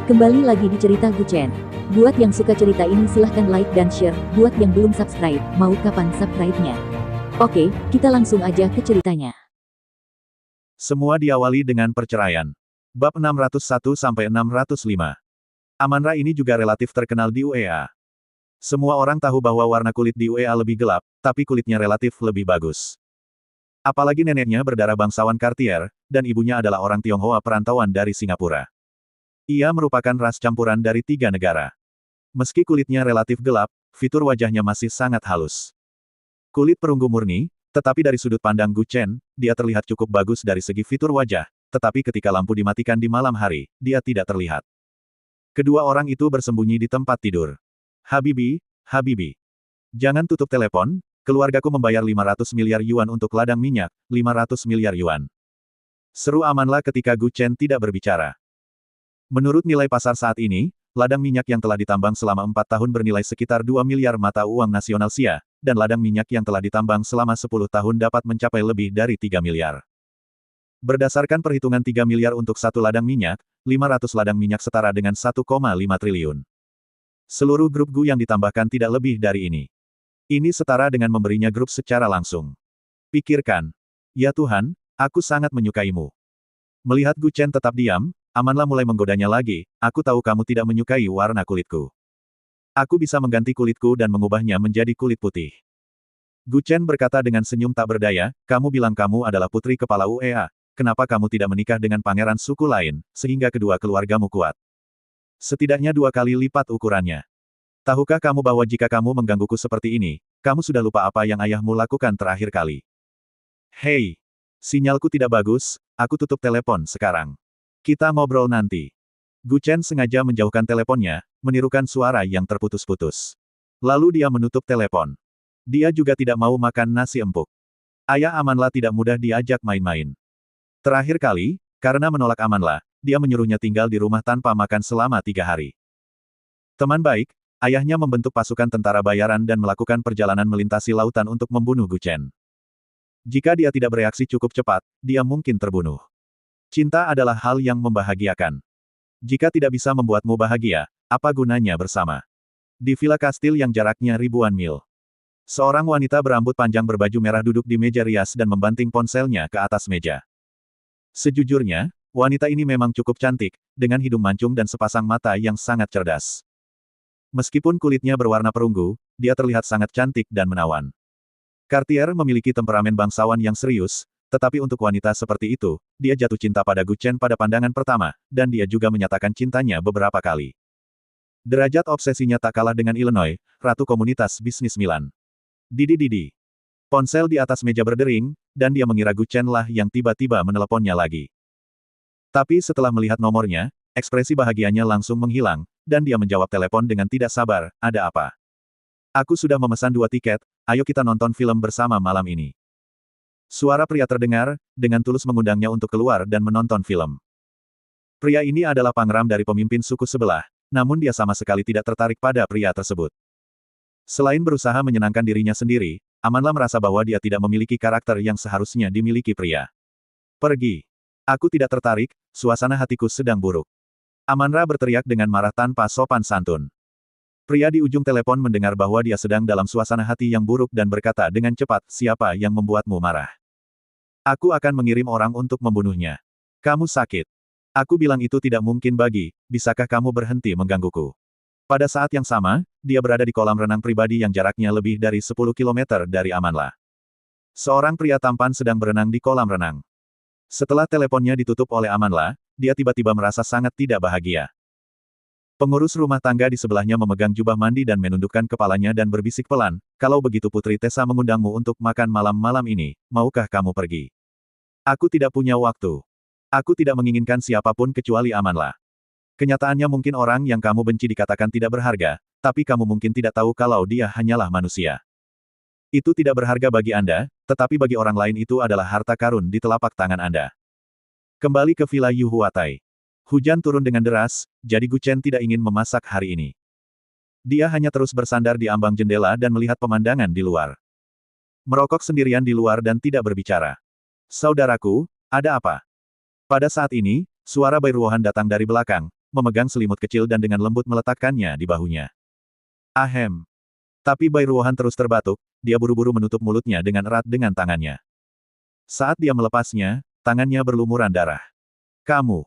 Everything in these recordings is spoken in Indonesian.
Kembali lagi di cerita Guchen. Buat yang suka cerita ini silahkan like dan share, buat yang belum subscribe, mau kapan subscribe-nya? Oke, kita langsung aja ke ceritanya. Semua diawali dengan perceraian. Bab 601-605. Aman-Ra ini juga relatif terkenal di UEA. Semua orang tahu bahwa warna kulit di UEA lebih gelap, tapi kulitnya relatif lebih bagus. Apalagi neneknya berdarah bangsawan Cartier, dan ibunya adalah orang Tionghoa perantauan dari Singapura. Ia merupakan ras campuran dari 3 negara. Meski kulitnya relatif gelap, fitur wajahnya masih sangat halus. Kulit perunggu murni, tetapi dari sudut pandang Guchen, dia terlihat cukup bagus dari segi fitur wajah, tetapi ketika lampu dimatikan di malam hari, dia tidak terlihat. Kedua orang itu bersembunyi di tempat tidur. Habibi, Habibi. Jangan tutup telepon, keluargaku membayar 500 miliar yuan untuk ladang minyak, 500 miliar yuan. Seru Amanla ketika Guchen tidak berbicara. Menurut nilai pasar saat ini, ladang minyak yang telah ditambang selama 4 tahun bernilai sekitar 2 miliar mata uang nasional Xia, dan ladang minyak yang telah ditambang selama 10 tahun dapat mencapai lebih dari 3 miliar. Berdasarkan perhitungan 3 miliar untuk satu ladang minyak, 500 ladang minyak setara dengan 1,5 triliun. Seluruh grup Gu yang ditambahkan tidak lebih dari ini. Ini setara dengan memberinya grup secara langsung. Pikirkan. Ya Tuhan, aku sangat menyukaimu. Melihat Guchen tetap diam, Amanla mulai menggodanya lagi, aku tahu kamu tidak menyukai warna kulitku. Aku bisa mengganti kulitku dan mengubahnya menjadi kulit putih. Guchen berkata dengan senyum tak berdaya, kamu bilang kamu adalah putri kepala UEA, kenapa kamu tidak menikah dengan pangeran suku lain, sehingga kedua keluargamu kuat? Setidaknya 2 kali lipat ukurannya. Tahukah kamu bahwa jika kamu menggangguku seperti ini, kamu sudah lupa apa yang ayahmu lakukan terakhir kali? Hei! Sinyalku tidak bagus, aku tutup telepon sekarang. Kita ngobrol nanti. Guchen sengaja menjauhkan teleponnya, menirukan suara yang terputus-putus. Lalu dia menutup telepon. Dia juga tidak mau makan nasi empuk. Ayah Amanla tidak mudah diajak main-main. Terakhir kali, karena menolak Amanla, dia menyuruhnya tinggal di rumah tanpa makan selama 3 hari. Teman baik, ayahnya membentuk pasukan tentara bayaran dan melakukan perjalanan melintasi lautan untuk membunuh Guchen. Jika dia tidak bereaksi cukup cepat, dia mungkin terbunuh. Cinta adalah hal yang membahagiakan. Jika tidak bisa membuatmu bahagia, apa gunanya bersama? Di villa kastil yang jaraknya ribuan mil. Seorang wanita berambut panjang berbaju merah duduk di meja rias dan membanting ponselnya ke atas meja. Sejujurnya, wanita ini memang cukup cantik, dengan hidung mancung dan sepasang mata yang sangat cerdas. Meskipun kulitnya berwarna perunggu, dia terlihat sangat cantik dan menawan. Cartier memiliki temperamen bangsawan yang serius, tetapi untuk wanita seperti itu, dia jatuh cinta pada Guchen pada pandangan pertama, dan dia juga menyatakan cintanya beberapa kali. Derajat obsesinya tak kalah dengan Illinois, ratu komunitas bisnis Milan. Didi. Ponsel di atas meja berdering, dan dia mengira Guchen lah yang tiba-tiba meneleponnya lagi. Tapi setelah melihat nomornya, ekspresi bahagianya langsung menghilang, dan dia menjawab telepon dengan tidak sabar, ada apa? Aku sudah memesan 2 tiket, ayo kita nonton film bersama malam ini. Suara pria terdengar, dengan tulus mengundangnya untuk keluar dan menonton film. Pria ini adalah pangeram dari pemimpin suku sebelah, namun dia sama sekali tidak tertarik pada pria tersebut. Selain berusaha menyenangkan dirinya sendiri, Amanla merasa bahwa dia tidak memiliki karakter yang seharusnya dimiliki pria. Pergi. Aku tidak tertarik, suasana hatiku sedang buruk. Amanra berteriak dengan marah tanpa sopan santun. Pria di ujung telepon mendengar bahwa dia sedang dalam suasana hati yang buruk dan berkata dengan cepat, siapa yang membuatmu marah? Aku akan mengirim orang untuk membunuhnya. Kamu sakit. Aku bilang itu tidak mungkin bisakah kamu berhenti menggangguku? Pada saat yang sama, dia berada di kolam renang pribadi yang jaraknya lebih dari 10 km dari Amanla. Seorang pria tampan sedang berenang di kolam renang. Setelah teleponnya ditutup oleh Amanla, dia tiba-tiba merasa sangat tidak bahagia. Pengurus rumah tangga di sebelahnya memegang jubah mandi dan menundukkan kepalanya dan berbisik pelan, kalau begitu Putri Tessa mengundangmu untuk makan malam-malam ini, maukah kamu pergi? Aku tidak punya waktu. Aku tidak menginginkan siapapun kecuali Amanla. Kenyataannya mungkin orang yang kamu benci dikatakan tidak berharga, tapi kamu mungkin tidak tahu kalau dia hanyalah manusia. Itu tidak berharga bagi Anda, tetapi bagi orang lain itu adalah harta karun di telapak tangan Anda. Kembali ke Villa Yu Huatai. Hujan turun dengan deras, jadi Guchen tidak ingin memasak hari ini. Dia hanya terus bersandar di ambang jendela dan melihat pemandangan di luar. Merokok sendirian di luar dan tidak berbicara. Saudaraku, ada apa? Pada saat ini, suara Bairuohan datang dari belakang, memegang selimut kecil dan dengan lembut meletakkannya di bahunya. Ahem. Tapi Bai Ruohan terus terbatuk, dia buru-buru menutup mulutnya dengan erat dengan tangannya. Saat dia melepasnya, tangannya berlumuran darah. Kamu.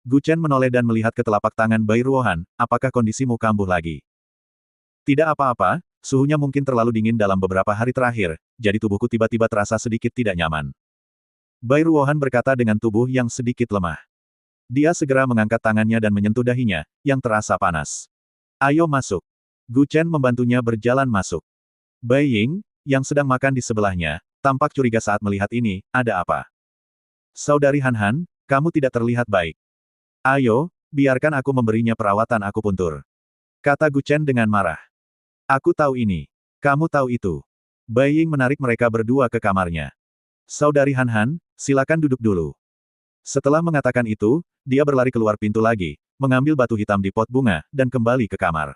Gu Chen menoleh dan melihat ke telapak tangan Bai Ruohan, apakah kondisimu kambuh lagi? Tidak apa-apa, suhunya mungkin terlalu dingin dalam beberapa hari terakhir, jadi tubuhku tiba-tiba terasa sedikit tidak nyaman. Bai Ruohan berkata dengan tubuh yang sedikit lemah. Dia segera mengangkat tangannya dan menyentuh dahinya, yang terasa panas. Ayo masuk. Gu Chen membantunya berjalan masuk. Bai Ying, yang sedang makan di sebelahnya, tampak curiga saat melihat ini, ada apa? Saudari Han Han, kamu tidak terlihat baik. Ayo, biarkan aku memberinya perawatan akupuntur. Kata Gu Chen dengan marah. Aku tahu ini. Kamu tahu itu. Bai Ying menarik mereka berdua ke kamarnya. Saudari Han Han, silakan duduk dulu. Setelah mengatakan itu, dia berlari keluar pintu lagi, mengambil batu hitam di pot bunga, dan kembali ke kamar.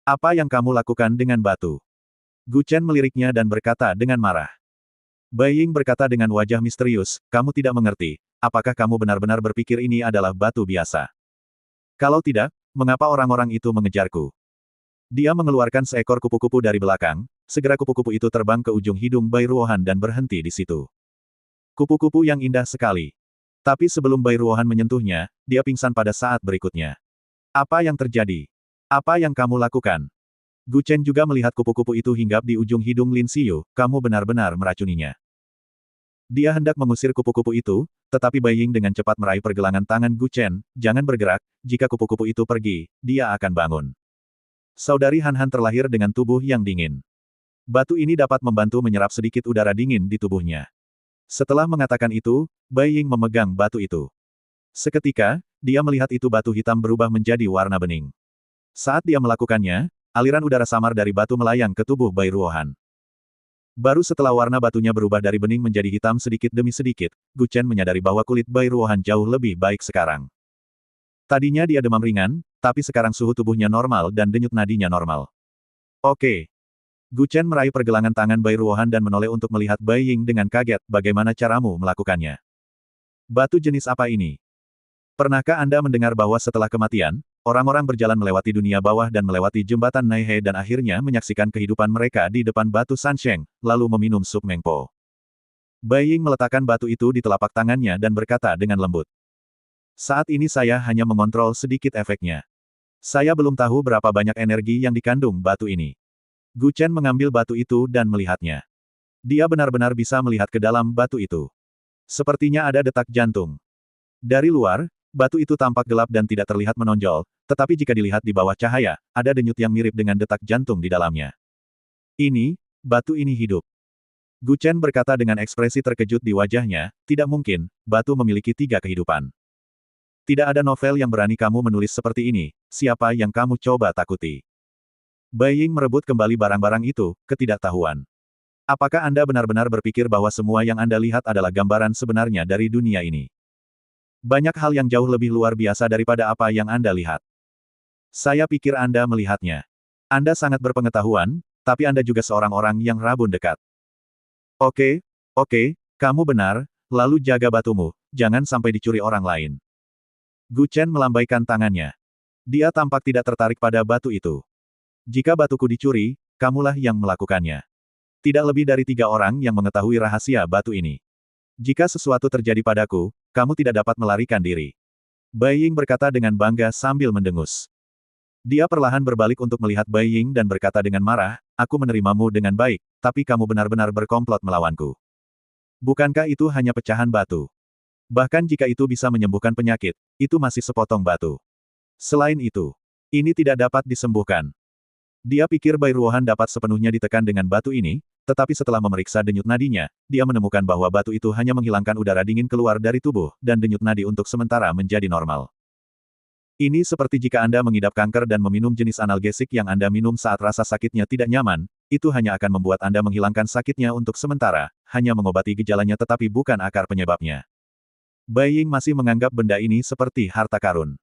Apa yang kamu lakukan dengan batu? Gu Chen meliriknya dan berkata dengan marah. Bai Ying berkata dengan wajah misterius, kamu tidak mengerti, apakah kamu benar-benar berpikir ini adalah batu biasa? Kalau tidak, mengapa orang-orang itu mengejarku? Dia mengeluarkan seekor kupu-kupu dari belakang, segera kupu-kupu itu terbang ke ujung hidung Bai Ruohan dan berhenti di situ. Kupu-kupu yang indah sekali. Tapi sebelum Bai Ruohan menyentuhnya, dia pingsan pada saat berikutnya. Apa yang terjadi? Apa yang kamu lakukan? Gu Chen juga melihat kupu-kupu itu hinggap di ujung hidung Lin Xiyu, kamu benar-benar meracuninya. Dia hendak mengusir kupu-kupu itu, tetapi Bai Ying dengan cepat meraih pergelangan tangan Gu Chen, jangan bergerak, jika kupu-kupu itu pergi, dia akan bangun. Saudari Han Han terlahir dengan tubuh yang dingin. Batu ini dapat membantu menyerap sedikit udara dingin di tubuhnya. Setelah mengatakan itu, Bai Ying memegang batu itu. Seketika, dia melihat itu batu hitam berubah menjadi warna bening. Saat dia melakukannya, aliran udara samar dari batu melayang ke tubuh Bai Ruohan. Baru setelah warna batunya berubah dari bening menjadi hitam sedikit demi sedikit, Gu Chen menyadari bahwa kulit Bai Ruohan jauh lebih baik sekarang. Tadinya dia demam ringan, tapi sekarang suhu tubuhnya normal dan denyut nadinya normal. Oke. Gu Chen meraih pergelangan tangan Bai Ruohan dan menoleh untuk melihat Bai Ying dengan kaget, bagaimana caramu melakukannya? Batu jenis apa ini? Pernahkah Anda mendengar bahwa setelah kematian, orang-orang berjalan melewati dunia bawah dan melewati jembatan Naihe dan akhirnya menyaksikan kehidupan mereka di depan batu Sansheng, lalu meminum sup Mengpo. Bai Ying meletakkan batu itu di telapak tangannya dan berkata dengan lembut. Saat ini saya hanya mengontrol sedikit efeknya. Saya belum tahu berapa banyak energi yang dikandung batu ini. Gu Chen mengambil batu itu dan melihatnya. Dia benar-benar bisa melihat ke dalam batu itu. Sepertinya ada detak jantung. Dari luar, batu itu tampak gelap dan tidak terlihat menonjol, tetapi jika dilihat di bawah cahaya, ada denyut yang mirip dengan detak jantung di dalamnya. Batu ini hidup. Gu Chen berkata dengan ekspresi terkejut di wajahnya, tidak mungkin, batu memiliki 3 kehidupan. Tidak ada novel yang berani kamu menulis seperti ini, siapa yang kamu coba takuti? Bai Ying merebut kembali barang-barang itu, ketidaktahuan. Apakah Anda benar-benar berpikir bahwa semua yang Anda lihat adalah gambaran sebenarnya dari dunia ini? Banyak hal yang jauh lebih luar biasa daripada apa yang Anda lihat. Saya pikir Anda melihatnya. Anda sangat berpengetahuan, tapi Anda juga seorang orang yang rabun dekat. Oke, kamu benar, lalu jaga batumu, jangan sampai dicuri orang lain. Gu Chen melambaikan tangannya. Dia tampak tidak tertarik pada batu itu. Jika batuku dicuri, kamulah yang melakukannya. Tidak lebih dari 3 orang yang mengetahui rahasia batu ini. Jika sesuatu terjadi padaku, kamu tidak dapat melarikan diri. Bai Ying berkata dengan bangga sambil mendengus. Dia perlahan berbalik untuk melihat Bai Ying dan berkata dengan marah, aku menerimamu dengan baik, tapi kamu benar-benar berkomplot melawanku. Bukankah itu hanya pecahan batu? Bahkan jika itu bisa menyembuhkan penyakit, itu masih sepotong batu. Selain itu, ini tidak dapat disembuhkan. Dia pikir Bai Ruohan dapat sepenuhnya ditekan dengan batu ini, tetapi setelah memeriksa denyut nadinya, dia menemukan bahwa batu itu hanya menghilangkan udara dingin keluar dari tubuh, dan denyut nadi untuk sementara menjadi normal. Ini seperti jika Anda mengidap kanker dan meminum jenis analgesik yang Anda minum saat rasa sakitnya tidak nyaman, itu hanya akan membuat Anda menghilangkan sakitnya untuk sementara, hanya mengobati gejalanya tetapi bukan akar penyebabnya. Bai Ying masih menganggap benda ini seperti harta karun.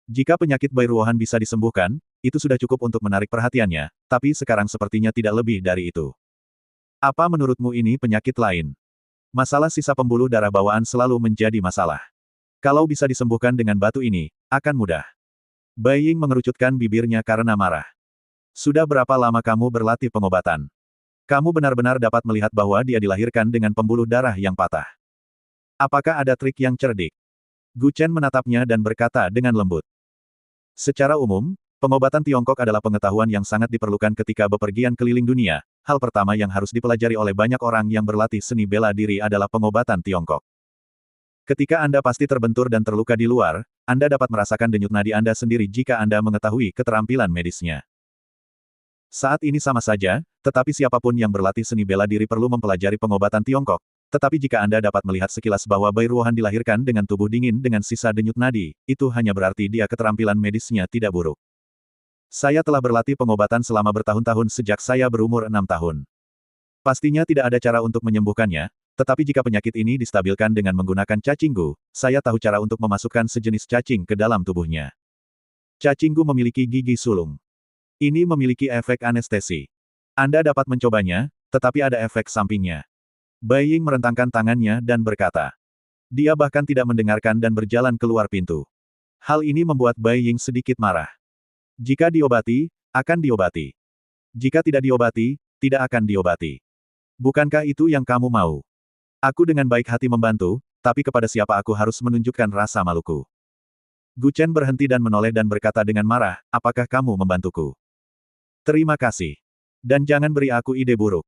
Jika penyakit Bai Ruohan bisa disembuhkan, itu sudah cukup untuk menarik perhatiannya, tapi sekarang sepertinya tidak lebih dari itu. Apa menurutmu ini penyakit lain? Masalah sisa pembuluh darah bawaan selalu menjadi masalah. Kalau bisa disembuhkan dengan batu ini, akan mudah. Bai Ying mengerucutkan bibirnya karena marah. Sudah berapa lama kamu berlatih pengobatan? Kamu benar-benar dapat melihat bahwa dia dilahirkan dengan pembuluh darah yang patah. Apakah ada trik yang cerdik? Gu Chen menatapnya dan berkata dengan lembut. Secara umum, pengobatan Tiongkok adalah pengetahuan yang sangat diperlukan ketika bepergian keliling dunia. Hal pertama yang harus dipelajari oleh banyak orang yang berlatih seni bela diri adalah pengobatan Tiongkok. Ketika Anda pasti terbentur dan terluka di luar, Anda dapat merasakan denyut nadi Anda sendiri jika Anda mengetahui keterampilan medisnya. Saat ini sama saja, tetapi siapapun yang berlatih seni bela diri perlu mempelajari pengobatan Tiongkok. Tetapi jika Anda dapat melihat sekilas bahwa Bai Ruohan dilahirkan dengan tubuh dingin dengan sisa denyut nadi, itu hanya berarti dia keterampilan medisnya tidak buruk. Saya telah berlatih pengobatan selama bertahun-tahun sejak saya berumur 6 tahun. Pastinya tidak ada cara untuk menyembuhkannya, tetapi jika penyakit ini distabilkan dengan menggunakan cacing gu, saya tahu cara untuk memasukkan sejenis cacing ke dalam tubuhnya. Cacing gu memiliki gigi sulung. Ini memiliki efek anestesi. Anda dapat mencobanya, tetapi ada efek sampingnya. Bai Ying merentangkan tangannya dan berkata. Dia bahkan tidak mendengarkan dan berjalan keluar pintu. Hal ini membuat Bai Ying sedikit marah. Jika diobati, akan diobati. Jika tidak diobati, tidak akan diobati. Bukankah itu yang kamu mau? Aku dengan baik hati membantu, tapi kepada siapa aku harus menunjukkan rasa maluku? Gu Chen berhenti dan menoleh dan berkata dengan marah, apakah kamu membantuku? Terima kasih. Dan jangan beri aku ide buruk.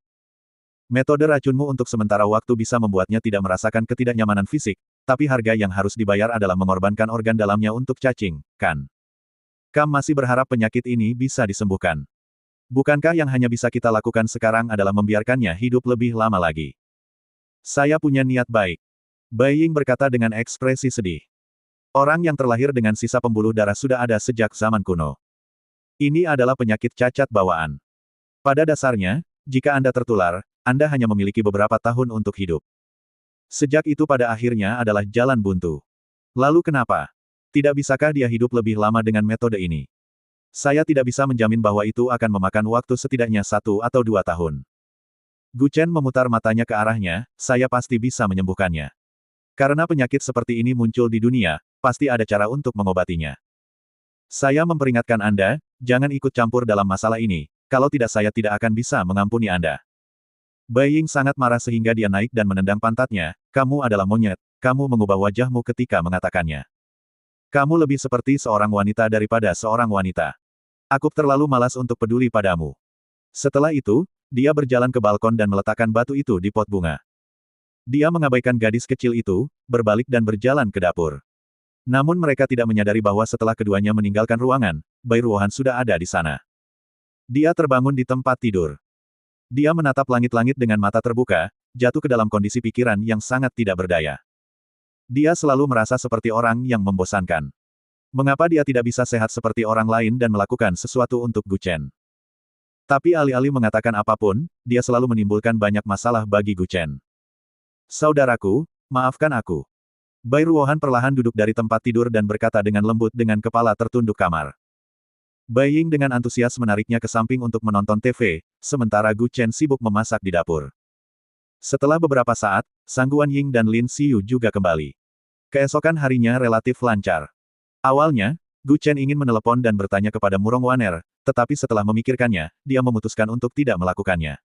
Metode racunmu untuk sementara waktu bisa membuatnya tidak merasakan ketidaknyamanan fisik, tapi harga yang harus dibayar adalah mengorbankan organ dalamnya untuk cacing, kan? Kamu masih berharap penyakit ini bisa disembuhkan. Bukankah yang hanya bisa kita lakukan sekarang adalah membiarkannya hidup lebih lama lagi? Saya punya niat baik. Bai Ying berkata dengan ekspresi sedih. Orang yang terlahir dengan sisa pembuluh darah sudah ada sejak zaman kuno. Ini adalah penyakit cacat bawaan. Pada dasarnya, jika Anda tertular, Anda hanya memiliki beberapa tahun untuk hidup. Sejak itu pada akhirnya adalah jalan buntu. Lalu kenapa? Tidak bisakah dia hidup lebih lama dengan metode ini? Saya tidak bisa menjamin bahwa itu akan memakan waktu setidaknya 1 atau 2 tahun. Gu Chen memutar matanya ke arahnya, saya pasti bisa menyembuhkannya. Karena penyakit seperti ini muncul di dunia, pasti ada cara untuk mengobatinya. Saya memperingatkan Anda, jangan ikut campur dalam masalah ini, kalau tidak saya tidak akan bisa mengampuni Anda. Bai Ying sangat marah sehingga dia naik dan menendang pantatnya, kamu adalah monyet, kamu mengubah wajahmu ketika mengatakannya. Kamu lebih seperti seorang wanita daripada seorang wanita. Aku terlalu malas untuk peduli padamu. Setelah itu, dia berjalan ke balkon dan meletakkan batu itu di pot bunga. Dia mengabaikan gadis kecil itu, berbalik dan berjalan ke dapur. Namun mereka tidak menyadari bahwa setelah keduanya meninggalkan ruangan, Bai Ruohan sudah ada di sana. Dia terbangun di tempat tidur. Dia menatap langit-langit dengan mata terbuka, jatuh ke dalam kondisi pikiran yang sangat tidak berdaya. Dia selalu merasa seperti orang yang membosankan. Mengapa dia tidak bisa sehat seperti orang lain dan melakukan sesuatu untuk Gu Chen? Tapi alih-alih mengatakan apapun, dia selalu menimbulkan banyak masalah bagi Gu Chen. Saudaraku, maafkan aku. Bai Ruohan perlahan duduk dari tempat tidur dan berkata dengan lembut dengan kepala tertunduk kamar. Bai Ying dengan antusias menariknya ke samping untuk menonton TV, sementara Gu Chen sibuk memasak di dapur. Setelah beberapa saat, Sang Guan Ying dan Lin Xiyu juga kembali. Keesokan harinya relatif lancar. Awalnya, Gu Chen ingin menelepon dan bertanya kepada Murong Waner, tetapi setelah memikirkannya, dia memutuskan untuk tidak melakukannya.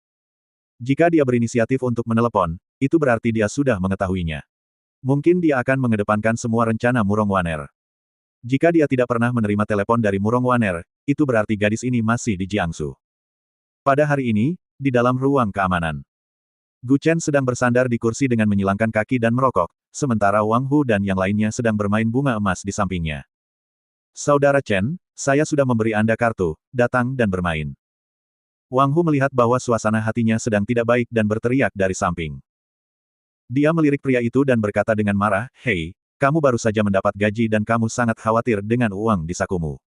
Jika dia berinisiatif untuk menelepon, itu berarti dia sudah mengetahuinya. Mungkin dia akan mengedepankan semua rencana Murong Waner. Jika dia tidak pernah menerima telepon dari Murong Waner, itu berarti gadis ini masih di Jiangsu. Pada hari ini, di dalam ruang keamanan, Gu Chen sedang bersandar di kursi dengan menyilangkan kaki dan merokok, sementara Wang Hu dan yang lainnya sedang bermain bunga emas di sampingnya. Saudara Chen, saya sudah memberi Anda kartu, datang dan bermain. Wang Hu melihat bahwa suasana hatinya sedang tidak baik dan berteriak dari samping. Dia melirik pria itu dan berkata dengan marah, hei, kamu baru saja mendapat gaji dan kamu sangat khawatir dengan uang di sakumu.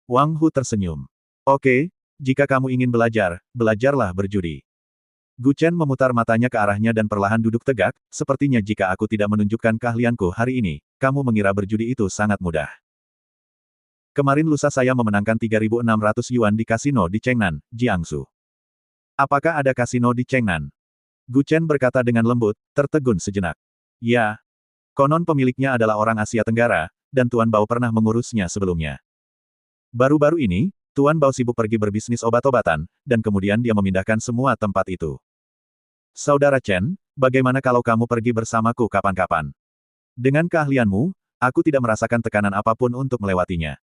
Wang Hu tersenyum. Oke, jika kamu ingin belajar, belajarlah berjudi. Gu Chen memutar matanya ke arahnya dan perlahan duduk tegak, sepertinya jika aku tidak menunjukkan keahlianku hari ini, kamu mengira berjudi itu sangat mudah. Kemarin lusa saya memenangkan 3.600 yuan di kasino di Chengnan, Jiangsu. Apakah ada kasino di Chengnan? Gu Chen berkata dengan lembut, tertegun sejenak. Ya. Konon pemiliknya adalah orang Asia Tenggara, dan Tuan Bao pernah mengurusnya sebelumnya. Baru-baru ini, Tuan Bao sibuk pergi berbisnis obat-obatan, dan kemudian dia memindahkan semua tempat itu. Saudara Chen, bagaimana kalau kamu pergi bersamaku kapan-kapan? Dengan keahlianmu, aku tidak merasakan tekanan apapun untuk melewatinya.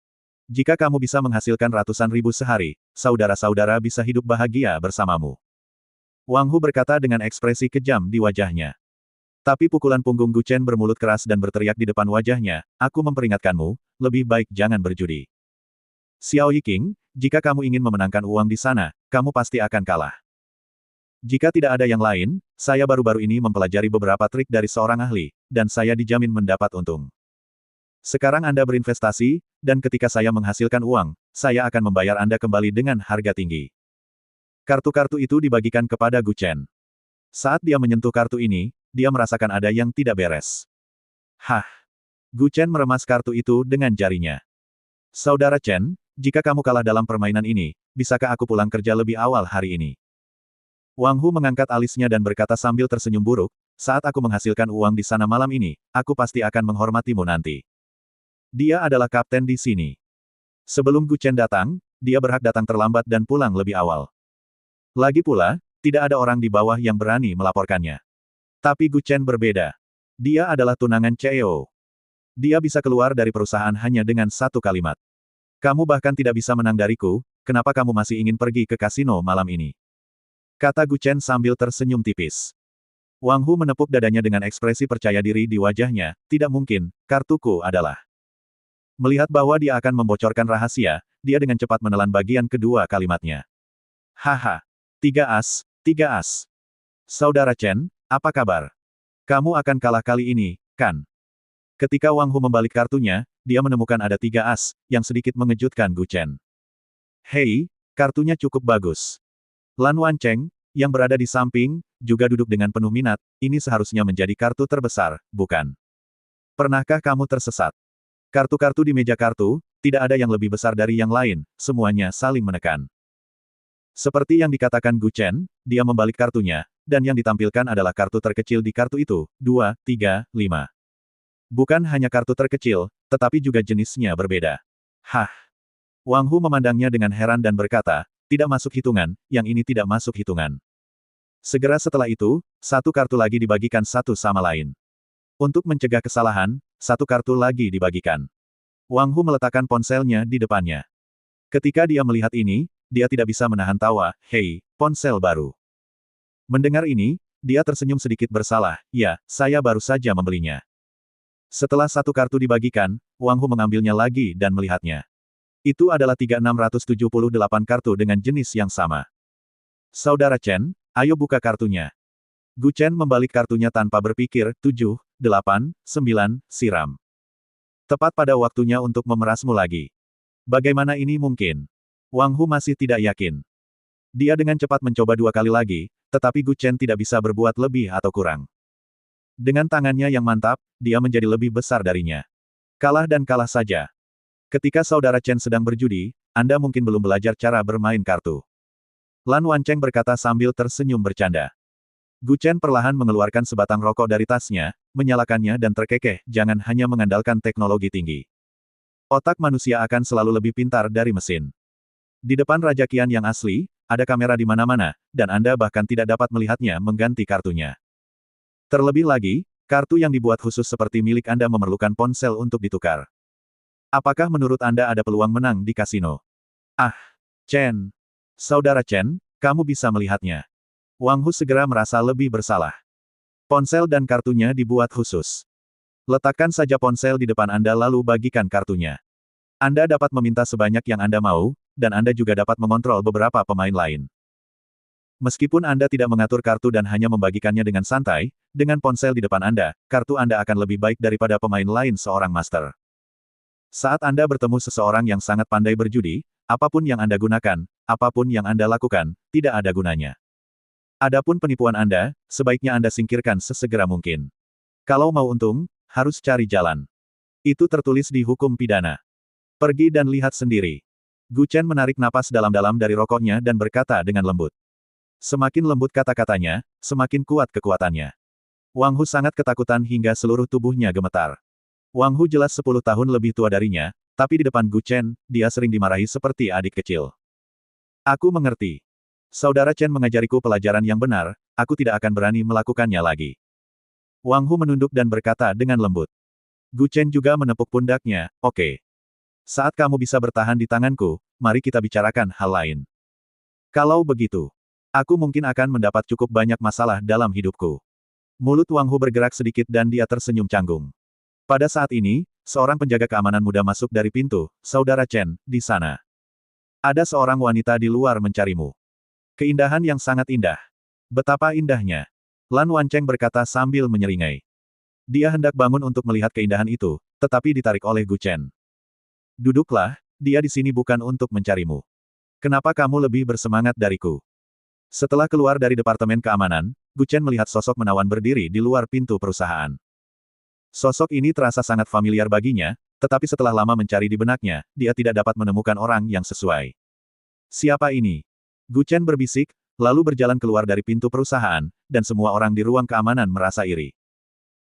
Jika kamu bisa menghasilkan ratusan ribu sehari, saudara-saudara bisa hidup bahagia bersamamu. Wang Hu berkata dengan ekspresi kejam di wajahnya. Tapi pukulan punggung Gu Chen bermulut keras dan berteriak di depan wajahnya, aku memperingatkanmu, lebih baik jangan berjudi. Xiao Yiqing, jika kamu ingin memenangkan uang di sana, kamu pasti akan kalah. Jika tidak ada yang lain, saya baru-baru ini mempelajari beberapa trik dari seorang ahli, dan saya dijamin mendapat untung. Sekarang Anda berinvestasi, dan ketika saya menghasilkan uang, saya akan membayar Anda kembali dengan harga tinggi. Kartu-kartu itu dibagikan kepada Gu Chen. Saat dia menyentuh kartu ini, dia merasakan ada yang tidak beres. Hah! Gu Chen meremas kartu itu dengan jarinya. Saudara Chen, jika kamu kalah dalam permainan ini, bisakah aku pulang kerja lebih awal hari ini? Wang Hu mengangkat alisnya dan berkata sambil tersenyum buruk, saat aku menghasilkan uang di sana malam ini, aku pasti akan menghormatimu nanti. Dia adalah kapten di sini. Sebelum Gu Chen datang, dia berhak datang terlambat dan pulang lebih awal. Lagi pula, tidak ada orang di bawah yang berani melaporkannya. Tapi Gu Chen berbeda. Dia adalah tunangan CEO. Dia bisa keluar dari perusahaan hanya dengan satu kalimat. Kamu bahkan tidak bisa menang dariku, kenapa kamu masih ingin pergi ke kasino malam ini? Kata Gu Chen sambil tersenyum tipis. Wang Hu menepuk dadanya dengan ekspresi percaya diri di wajahnya, tidak mungkin, kartuku adalah. Melihat bahwa dia akan membocorkan rahasia, dia dengan cepat menelan bagian kedua kalimatnya. Haha. 3 as, 3 as. Saudara Chen, apa kabar? Kamu akan kalah kali ini, kan? Ketika Wang Hu membalik kartunya, dia menemukan ada 3 as, yang sedikit mengejutkan Gu Chen. Hei, kartunya cukup bagus. Lan Wancheng, yang berada di samping, juga duduk dengan penuh minat, ini seharusnya menjadi kartu terbesar, bukan? Pernahkah kamu tersesat? Kartu-kartu di meja kartu, tidak ada yang lebih besar dari yang lain, semuanya saling menekan. Seperti yang dikatakan Gu Chen, dia membalik kartunya, dan yang ditampilkan adalah kartu terkecil di kartu itu, 2, 3, 5. Bukan hanya kartu terkecil, tetapi juga jenisnya berbeda. Hah! Wang Hu memandangnya dengan heran dan berkata, tidak masuk hitungan, yang ini tidak masuk hitungan. Segera setelah itu, satu kartu lagi dibagikan satu sama lain. Untuk mencegah kesalahan, satu kartu lagi dibagikan. Wang Hu meletakkan ponselnya di depannya. Ketika dia melihat ini, dia tidak bisa menahan tawa, hei, ponsel baru. Mendengar ini, dia tersenyum sedikit bersalah, ya, saya baru saja membelinya. Setelah satu kartu dibagikan, Wang Hu mengambilnya lagi dan melihatnya. Itu adalah 3678 kartu dengan jenis yang sama. Saudara Chen, ayo buka kartunya. Gu Chen membalik kartunya tanpa berpikir, 7, 8, 9, siram. Tepat pada waktunya untuk memerasmu lagi. Bagaimana ini mungkin? Wang Hu masih tidak yakin. Dia dengan cepat mencoba 2 kali lagi, tetapi Gu Chen tidak bisa berbuat lebih atau kurang. Dengan tangannya yang mantap, dia menjadi lebih besar darinya. Kalah dan kalah saja. Ketika saudara Chen sedang berjudi, Anda mungkin belum belajar cara bermain kartu. Lan Wancheng berkata sambil tersenyum bercanda. Gu Chen perlahan mengeluarkan sebatang rokok dari tasnya, menyalakannya dan terkekeh, jangan hanya mengandalkan teknologi tinggi. Otak manusia akan selalu lebih pintar dari mesin. Di depan Raja Qian yang asli, ada kamera di mana-mana, dan Anda bahkan tidak dapat melihatnya mengganti kartunya. Terlebih lagi, kartu yang dibuat khusus seperti milik Anda memerlukan ponsel untuk ditukar. Apakah menurut Anda ada peluang menang di kasino? Ah, Chen. Saudara Chen, kamu bisa melihatnya. Wang Hu segera merasa lebih bersalah. Ponsel dan kartunya dibuat khusus. Letakkan saja ponsel di depan Anda lalu bagikan kartunya. Anda dapat meminta sebanyak yang Anda mau, dan Anda juga dapat mengontrol beberapa pemain lain. Meskipun Anda tidak mengatur kartu dan hanya membagikannya dengan santai, dengan ponsel di depan Anda, kartu Anda akan lebih baik daripada pemain lain seorang master. Saat Anda bertemu seseorang yang sangat pandai berjudi, apapun yang Anda gunakan, apapun yang Anda lakukan, tidak ada gunanya. Adapun penipuan Anda, sebaiknya Anda singkirkan sesegera mungkin. Kalau mau untung, harus cari jalan. Itu tertulis di hukum pidana. Pergi dan lihat sendiri. Gu Chen menarik napas dalam-dalam dari rokoknya dan berkata dengan lembut. Semakin lembut kata-katanya, semakin kuat kekuatannya. Wang Hu sangat ketakutan hingga seluruh tubuhnya gemetar. Wang Hu jelas 10 tahun lebih tua darinya, Tapi di depan Gu Chen, dia sering dimarahi seperti adik kecil. Aku mengerti. Saudara Chen mengajariku pelajaran yang benar, aku tidak akan berani melakukannya lagi. Wang Hu menunduk dan berkata dengan lembut. Gu Chen juga menepuk pundaknya, oke. Saat kamu bisa bertahan di tanganku, mari kita bicarakan hal lain. Kalau begitu, aku mungkin akan mendapat cukup banyak masalah dalam hidupku. Mulut Wang Hu bergerak sedikit dan dia tersenyum canggung. Pada saat ini, seorang penjaga keamanan muda masuk dari pintu, Saudara Chen, di sana. Ada seorang wanita di luar mencarimu. Keindahan yang sangat indah. Betapa indahnya. Lan Wancheng berkata sambil menyeringai. Dia hendak bangun untuk melihat keindahan itu, tetapi ditarik oleh Gu Chen. Duduklah, dia di sini bukan untuk mencarimu. Kenapa kamu lebih bersemangat dariku? Setelah keluar dari Departemen Keamanan, Gu Chen melihat sosok menawan berdiri di luar pintu perusahaan. Sosok ini terasa sangat familiar baginya, tetapi setelah lama mencari di benaknya, dia tidak dapat menemukan orang yang sesuai. Siapa ini? Gu Chen berbisik, lalu berjalan keluar dari pintu perusahaan, dan semua orang di ruang keamanan merasa iri.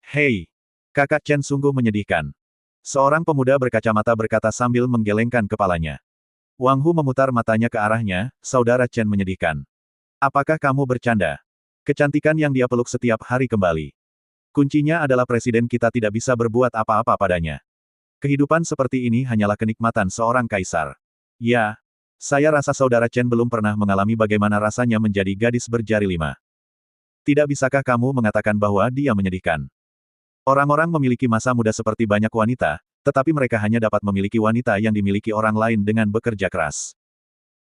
Hei! Kakak Chen sungguh menyedihkan. Seorang pemuda berkacamata berkata sambil menggelengkan kepalanya. Wang Hu memutar matanya ke arahnya, Saudara Chen menyedihkan. Apakah kamu bercanda? Kecantikan yang dia peluk setiap hari kembali. Kuncinya adalah presiden kita tidak bisa berbuat apa-apa padanya. Kehidupan seperti ini hanyalah kenikmatan seorang kaisar. Ya, saya rasa Saudara Chen belum pernah mengalami bagaimana rasanya menjadi gadis berjari 5. Tidak bisakah kamu mengatakan bahwa dia menyedihkan? Orang-orang memiliki masa muda seperti banyak wanita, tetapi mereka hanya dapat memiliki wanita yang dimiliki orang lain dengan bekerja keras.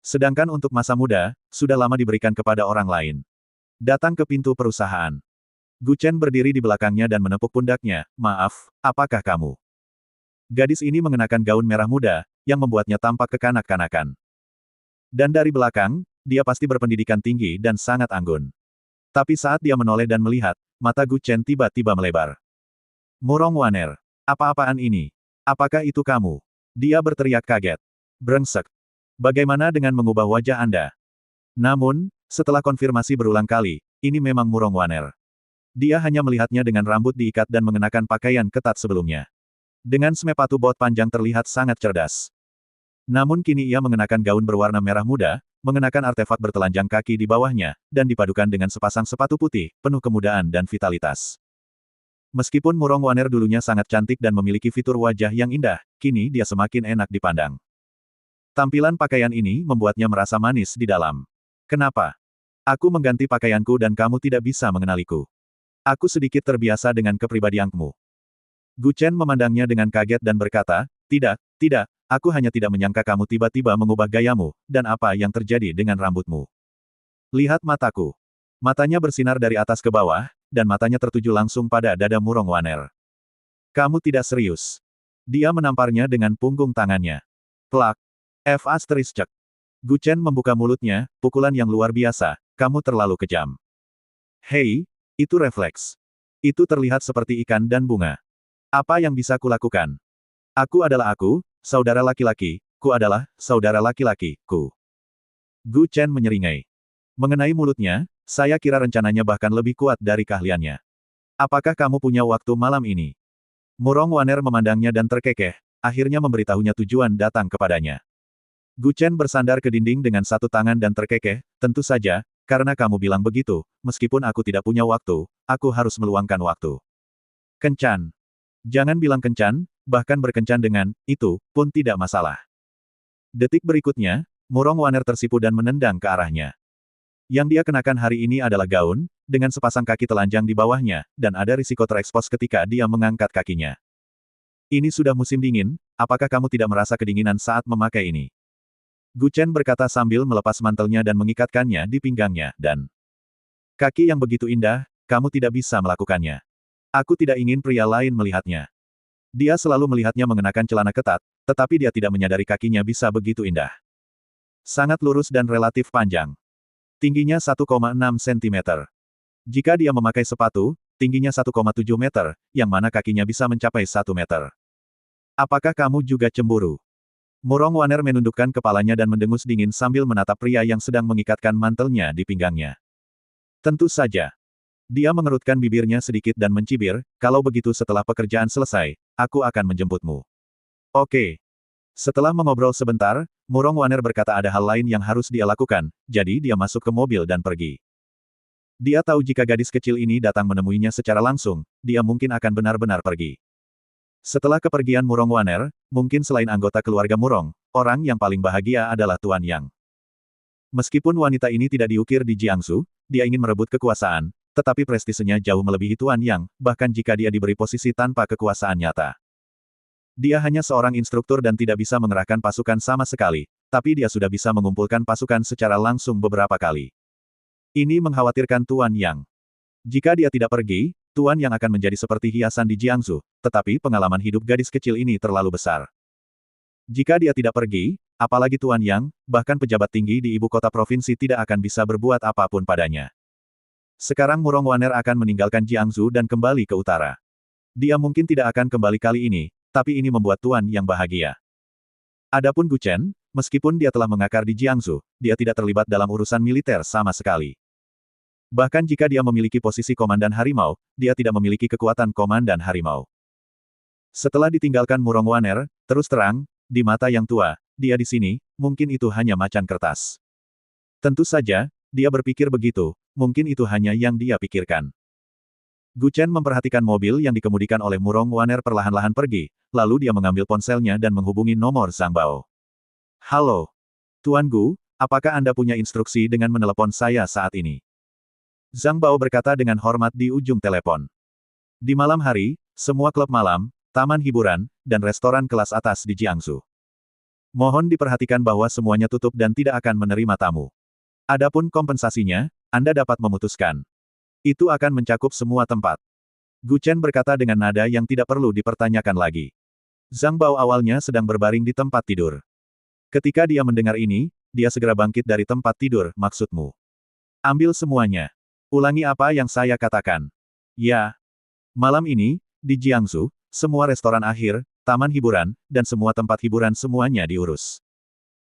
Sedangkan untuk masa muda, sudah lama diberikan kepada orang lain. Datang ke pintu perusahaan. Gu Chen berdiri di belakangnya dan menepuk pundaknya, maaf, apakah kamu? Gadis ini mengenakan gaun merah muda, yang membuatnya tampak kekanak-kanakan. Dan dari belakang, dia pasti berpendidikan tinggi dan sangat anggun. Tapi saat dia menoleh dan melihat, mata Gu Chen tiba-tiba melebar. Murong Waner. Apa-apaan ini? Apakah itu kamu? Dia berteriak kaget. Brengsek. Bagaimana dengan mengubah wajah Anda? Namun, setelah konfirmasi berulang kali, ini memang Murong Waner. Dia hanya melihatnya dengan rambut diikat dan mengenakan pakaian ketat sebelumnya. Dengan sepatu bot panjang terlihat sangat cerdas. Namun kini ia mengenakan gaun berwarna merah muda, mengenakan artefak bertelanjang kaki di bawahnya, dan dipadukan dengan sepasang sepatu putih, penuh kemudaan dan vitalitas. Meskipun Murong Waner dulunya sangat cantik dan memiliki fitur wajah yang indah, kini dia semakin enak dipandang. Tampilan pakaian ini membuatnya merasa manis di dalam. Kenapa? Aku mengganti pakaianku dan kamu tidak bisa mengenaliku. Aku sedikit terbiasa dengan kepribadianmu. Gu Chen memandangnya dengan kaget dan berkata, tidak, aku hanya tidak menyangka kamu tiba-tiba mengubah gayamu, dan apa yang terjadi dengan rambutmu. Lihat mataku. Matanya bersinar dari atas ke bawah, dan matanya tertuju langsung pada dada Murong Waner. Kamu tidak serius. Dia menamparnya dengan punggung tangannya. Plak. F. Cek. Gu Chen membuka mulutnya, pukulan yang luar biasa, kamu terlalu kejam. Hei, itu refleks. Itu terlihat seperti ikan dan bunga. Apa yang bisa kulakukan? Aku adalah aku, saudara laki-laki, ku adalah saudara laki-laki, ku. Gu Chen menyeringai. Mengenai mulutnya, saya kira rencananya bahkan lebih kuat dari keahliannya. Apakah kamu punya waktu malam ini? Murong Waner memandangnya dan terkekeh, akhirnya memberitahunya tujuan datang kepadanya. Gu Chen bersandar ke dinding dengan satu tangan dan terkekeh, tentu saja, karena kamu bilang begitu, meskipun aku tidak punya waktu, aku harus meluangkan waktu. Kencan. Jangan bilang kencan, bahkan berkencan dengan, itu, pun tidak masalah. Detik berikutnya, Murong Waner tersipu dan menendang ke arahnya. Yang dia kenakan hari ini adalah gaun, dengan sepasang kaki telanjang di bawahnya, dan ada risiko terekspos ketika dia mengangkat kakinya. Ini sudah musim dingin, apakah kamu tidak merasa kedinginan saat memakai ini? Gu Chen berkata sambil melepas mantelnya dan mengikatkannya di pinggangnya, dan kaki yang begitu indah, kamu tidak bisa melakukannya. Aku tidak ingin pria lain melihatnya. Dia selalu melihatnya mengenakan celana ketat, tetapi dia tidak menyadari kakinya bisa begitu indah. Sangat lurus dan relatif panjang. Tingginya 1,6 cm. Jika dia memakai sepatu, tingginya 1,7 meter, yang mana kakinya bisa mencapai 1 meter. Apakah kamu juga cemburu? Murong Waner menundukkan kepalanya dan mendengus dingin sambil menatap pria yang sedang mengikatkan mantelnya di pinggangnya. Tentu saja. Dia mengerutkan bibirnya sedikit dan mencibir, kalau begitu setelah pekerjaan selesai, aku akan menjemputmu. Oke. Setelah mengobrol sebentar, Murong Waner berkata ada hal lain yang harus dia lakukan, jadi dia masuk ke mobil dan pergi. Dia tahu jika gadis kecil ini datang menemuinya secara langsung, dia mungkin akan benar-benar pergi. Setelah kepergian Murong Waner, mungkin selain anggota keluarga Murong, orang yang paling bahagia adalah Tuan Yang. Meskipun wanita ini tidak diukir di Jiangsu, dia ingin merebut kekuasaan, tetapi prestisenya jauh melebihi Tuan Yang, bahkan jika dia diberi posisi tanpa kekuasaan nyata. Dia hanya seorang instruktur dan tidak bisa mengerahkan pasukan sama sekali, tapi dia sudah bisa mengumpulkan pasukan secara langsung beberapa kali. Ini mengkhawatirkan Tuan Yang. Jika dia tidak pergi, Tuan Yang akan menjadi seperti hiasan di Jiangsu, tetapi pengalaman hidup gadis kecil ini terlalu besar. Jika dia tidak pergi, apalagi Tuan Yang, bahkan pejabat tinggi di ibu kota provinsi tidak akan bisa berbuat apapun padanya. Sekarang Murong Waner akan meninggalkan Jiangsu dan kembali ke utara. Dia mungkin tidak akan kembali kali ini, tapi ini membuat Tuan Yang bahagia. Adapun Gu Chen, meskipun dia telah mengakar di Jiangsu, dia tidak terlibat dalam urusan militer sama sekali. Bahkan jika dia memiliki posisi komandan harimau, dia tidak memiliki kekuatan komandan harimau. Setelah ditinggalkan Murong Waner, terus terang, di mata yang tua, dia di sini, mungkin itu hanya macan kertas. Tentu saja, dia berpikir begitu, mungkin itu hanya yang dia pikirkan. Gu Chen memperhatikan mobil yang dikemudikan oleh Murong Waner perlahan-lahan pergi, lalu dia mengambil ponselnya dan menghubungi nomor Zhang Bao. Halo. Tuan Gu, apakah Anda punya instruksi dengan menelepon saya saat ini? Zhang Bao berkata dengan hormat di ujung telepon. Di malam hari, semua klub malam, taman hiburan, dan restoran kelas atas di Jiangsu. Mohon diperhatikan bahwa semuanya tutup dan tidak akan menerima tamu. Adapun kompensasinya, Anda dapat memutuskan. Itu akan mencakup semua tempat. Gu Chen berkata dengan nada yang tidak perlu dipertanyakan lagi. Zhang Bao awalnya sedang berbaring di tempat tidur. Ketika dia mendengar ini, dia segera bangkit dari tempat tidur, maksudmu. Ambil semuanya. Ulangi apa yang saya katakan. Ya. Malam ini, di Jiangsu, semua restoran akhir, taman hiburan, dan semua tempat hiburan semuanya diurus.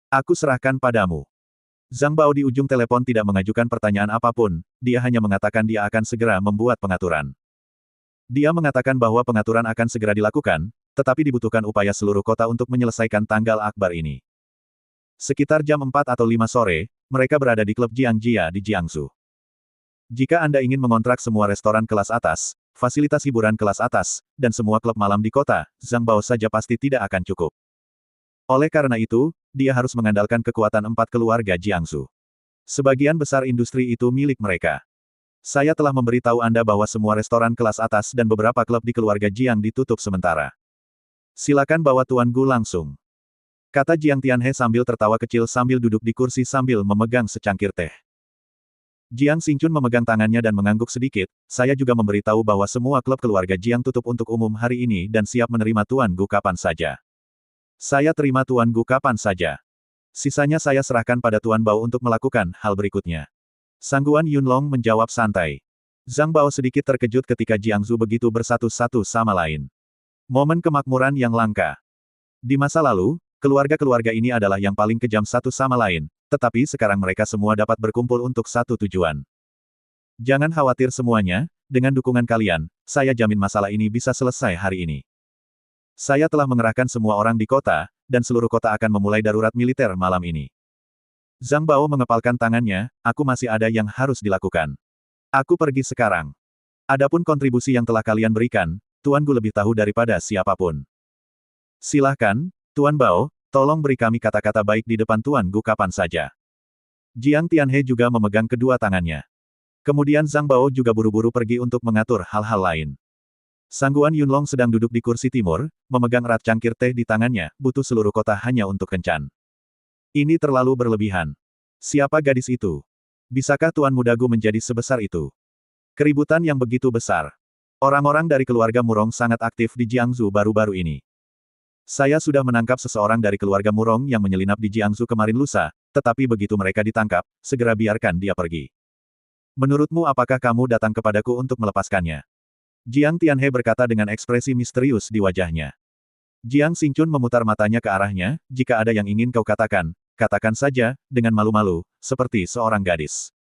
Aku serahkan padamu. Zhang Bao di ujung telepon tidak mengajukan pertanyaan apapun, dia hanya mengatakan dia akan segera membuat pengaturan. Dia mengatakan bahwa pengaturan akan segera dilakukan, tetapi dibutuhkan upaya seluruh kota untuk menyelesaikan tanggal akbar ini. Sekitar jam 4 atau 5 sore, mereka berada di klub Jiangjia di Jiangsu. Jika Anda ingin mengontrak semua restoran kelas atas, fasilitas hiburan kelas atas, dan semua klub malam di kota, Zhang Bao saja pasti tidak akan cukup. Oleh karena itu, dia harus mengandalkan kekuatan 4 keluarga Jiangsu. Sebagian besar industri itu milik mereka. Saya telah memberitahu Anda bahwa semua restoran kelas atas dan beberapa klub di keluarga Jiang ditutup sementara. Silakan bawa Tuan Gu langsung. Kata Jiang Tianhe sambil tertawa kecil sambil duduk di kursi sambil memegang secangkir teh. Jiang Xingchun memegang tangannya dan mengangguk sedikit, saya juga memberitahu bahwa semua klub keluarga Jiang tutup untuk umum hari ini dan siap menerima Tuan Gu kapan saja. Saya terima Tuan Gu kapan saja. Sisanya saya serahkan pada Tuan Bao untuk melakukan hal berikutnya. Sangguan Yunlong menjawab santai. Zhang Bao sedikit terkejut ketika Jiangsu begitu bersatu satu sama lain. Momen kemakmuran yang langka. Di masa lalu, keluarga-keluarga ini adalah yang paling kejam satu sama lain, tetapi sekarang mereka semua dapat berkumpul untuk satu tujuan. Jangan khawatir semuanya, dengan dukungan kalian, saya jamin masalah ini bisa selesai hari ini. Saya telah mengerahkan semua orang di kota, dan seluruh kota akan memulai darurat militer malam ini. Zhang Bao mengepalkan tangannya, aku masih ada yang harus dilakukan. Aku pergi sekarang. Adapun kontribusi yang telah kalian berikan, Tuan Gu lebih tahu daripada siapapun. Silahkan, Tuan Bao, tolong beri kami kata-kata baik di depan Tuan Gu kapan saja. Jiang Tianhe juga memegang kedua tangannya. Kemudian Zhang Bao juga buru-buru pergi untuk mengatur hal-hal lain. Sangguan Yunlong sedang duduk di kursi timur, memegang erat cangkir teh di tangannya, butuh seluruh kota hanya untuk kencan. Ini terlalu berlebihan. Siapa gadis itu? Bisakah Tuan Muda Gu menjadi sebesar itu? Keributan yang begitu besar. Orang-orang dari keluarga Murong sangat aktif di Jiangsu baru-baru ini. Saya sudah menangkap seseorang dari keluarga Murong yang menyelinap di Jiangsu kemarin lusa, tetapi begitu mereka ditangkap, segera biarkan dia pergi. Menurutmu apakah kamu datang kepadaku untuk melepaskannya? Jiang Tianhe berkata dengan ekspresi misterius di wajahnya. Jiang Xingchun memutar matanya ke arahnya, jika ada yang ingin kau katakan, katakan saja, dengan malu-malu, seperti seorang gadis.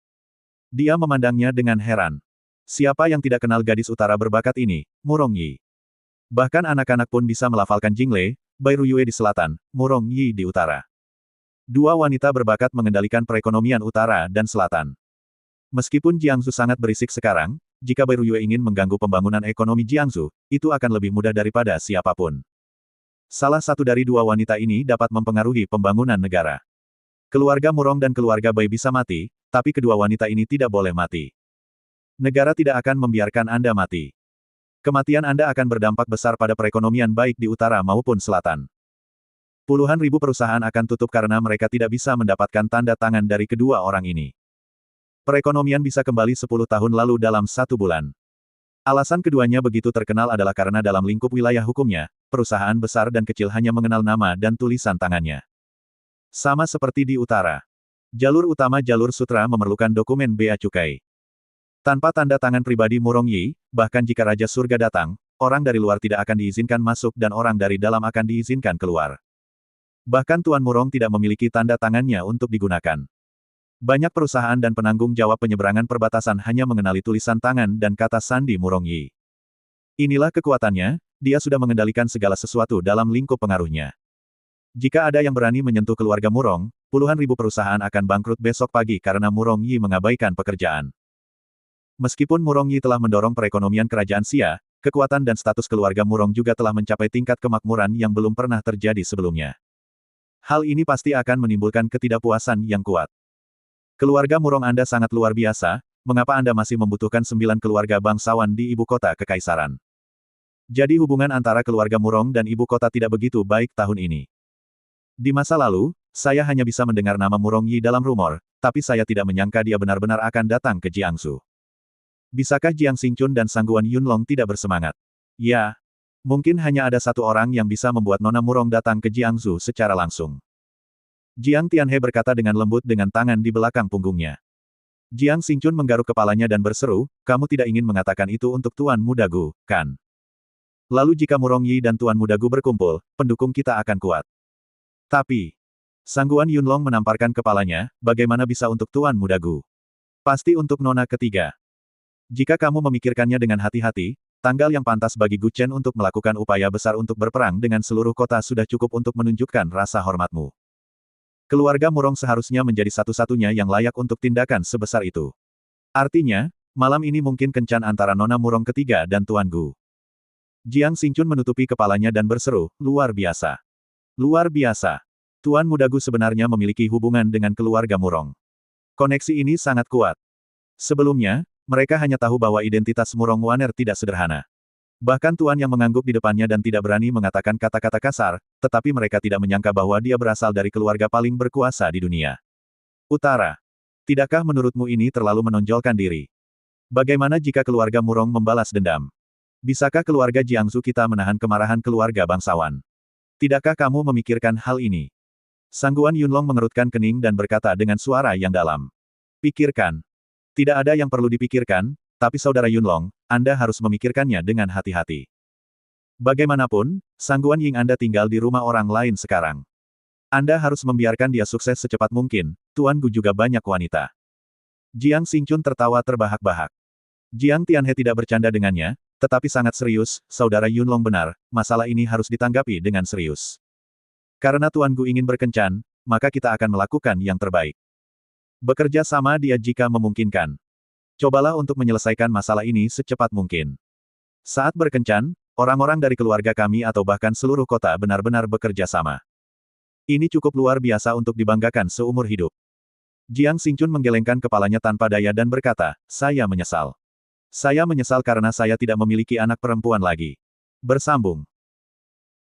Dia memandangnya dengan heran. Siapa yang tidak kenal gadis utara berbakat ini, Murong Yi? Bahkan anak-anak pun bisa melafalkan Jingle, Bairuyue di selatan, Murong Yi di utara. Dua wanita berbakat mengendalikan perekonomian utara dan selatan. Meskipun Jiangsu sangat berisik sekarang, jika Bairuyue ingin mengganggu pembangunan ekonomi Jiangsu, itu akan lebih mudah daripada siapapun. Salah satu dari dua wanita ini dapat mempengaruhi pembangunan negara. Keluarga Murong dan keluarga Bai bisa mati, tapi kedua wanita ini tidak boleh mati. Negara tidak akan membiarkan Anda mati. Kematian Anda akan berdampak besar pada perekonomian baik di utara maupun selatan. Puluhan ribu perusahaan akan tutup karena mereka tidak bisa mendapatkan tanda tangan dari kedua orang ini. Perekonomian bisa kembali 10 tahun lalu dalam 1 bulan. Alasan keduanya begitu terkenal adalah karena dalam lingkup wilayah hukumnya, perusahaan besar dan kecil hanya mengenal nama dan tulisan tangannya. Sama seperti di utara. Jalur utama jalur sutra memerlukan dokumen bea cukai. Tanpa tanda tangan pribadi Murong Yi, bahkan jika Raja Surga datang, orang dari luar tidak akan diizinkan masuk dan orang dari dalam akan diizinkan keluar. Bahkan Tuan Murong tidak memiliki tanda tangannya untuk digunakan. Banyak perusahaan dan penanggung jawab penyeberangan perbatasan hanya mengenali tulisan tangan dan kata sandi Murong Yi. Inilah kekuatannya, dia sudah mengendalikan segala sesuatu dalam lingkup pengaruhnya. Jika ada yang berani menyentuh keluarga Murong, puluhan ribu perusahaan akan bangkrut besok pagi karena Murong Yi mengabaikan pekerjaan. Meskipun Murong Yi telah mendorong perekonomian kerajaan Xia, kekuatan dan status keluarga Murong juga telah mencapai tingkat kemakmuran yang belum pernah terjadi sebelumnya. Hal ini pasti akan menimbulkan ketidakpuasan yang kuat. Keluarga Murong Anda sangat luar biasa, mengapa Anda masih membutuhkan 9 keluarga bangsawan di ibu kota kekaisaran? Jadi hubungan antara keluarga Murong dan ibu kota tidak begitu baik tahun ini. Di masa lalu, saya hanya bisa mendengar nama Murong Yi dalam rumor, tapi saya tidak menyangka dia benar-benar akan datang ke Jiangsu. Bisakah Jiang Xingchun dan Sangguan Yunlong tidak bersemangat? Ya. Mungkin hanya ada satu orang yang bisa membuat Nona Murong datang ke Jiangsu secara langsung. Jiang Tianhe berkata dengan lembut dengan tangan di belakang punggungnya. Jiang Xingchun menggaruk kepalanya dan berseru, kamu tidak ingin mengatakan itu untuk Tuan Muda Gu, kan? Lalu jika Murong Yi dan Tuan Muda Gu berkumpul, pendukung kita akan kuat. Tapi, Sangguan Yunlong menamparkan kepalanya, bagaimana bisa untuk Tuan Muda Gu? Pasti untuk Nona ketiga. Jika kamu memikirkannya dengan hati-hati, tanggal yang pantas bagi Gu Chen untuk melakukan upaya besar untuk berperang dengan seluruh kota sudah cukup untuk menunjukkan rasa hormatmu. Keluarga Murong seharusnya menjadi satu-satunya yang layak untuk tindakan sebesar itu. Artinya, malam ini mungkin kencan antara Nona Murong ketiga dan Tuan Gu. Jiang Xingchun menutupi kepalanya dan berseru, luar biasa. Luar biasa. Tuan Muda Gu sebenarnya memiliki hubungan dengan keluarga Murong. Koneksi ini sangat kuat. Sebelumnya, mereka hanya tahu bahwa identitas Murong Waner tidak sederhana. Bahkan Tuan yang mengangguk di depannya dan tidak berani mengatakan kata-kata kasar, tetapi mereka tidak menyangka bahwa dia berasal dari keluarga paling berkuasa di dunia. Utara. Tidakkah menurutmu ini terlalu menonjolkan diri? Bagaimana jika keluarga Murong membalas dendam? Bisakah keluarga Jiangsu kita menahan kemarahan keluarga bangsawan? Tidakkah kamu memikirkan hal ini? Sangguan Yunlong mengerutkan kening dan berkata dengan suara yang dalam. Pikirkan. Tidak ada yang perlu dipikirkan, tapi Saudara Yunlong, Anda harus memikirkannya dengan hati-hati. Bagaimanapun, Sangguan Ying Anda tinggal di rumah orang lain sekarang. Anda harus membiarkan dia sukses secepat mungkin, Tuan Gu juga banyak wanita. Jiang Xingchun tertawa terbahak-bahak. Jiang Tianhe tidak bercanda dengannya, tetapi sangat serius, Saudara Yunlong benar, masalah ini harus ditanggapi dengan serius. Karena Tuan Gu ingin berkencan, maka kita akan melakukan yang terbaik. Bekerja sama dia jika memungkinkan. Cobalah untuk menyelesaikan masalah ini secepat mungkin. Saat berkencan, orang-orang dari keluarga kami atau bahkan seluruh kota benar-benar bekerja sama. Ini cukup luar biasa untuk dibanggakan seumur hidup. Jiang Xingchun menggelengkan kepalanya tanpa daya dan berkata, saya menyesal. Saya menyesal karena saya tidak memiliki anak perempuan lagi. Bersambung.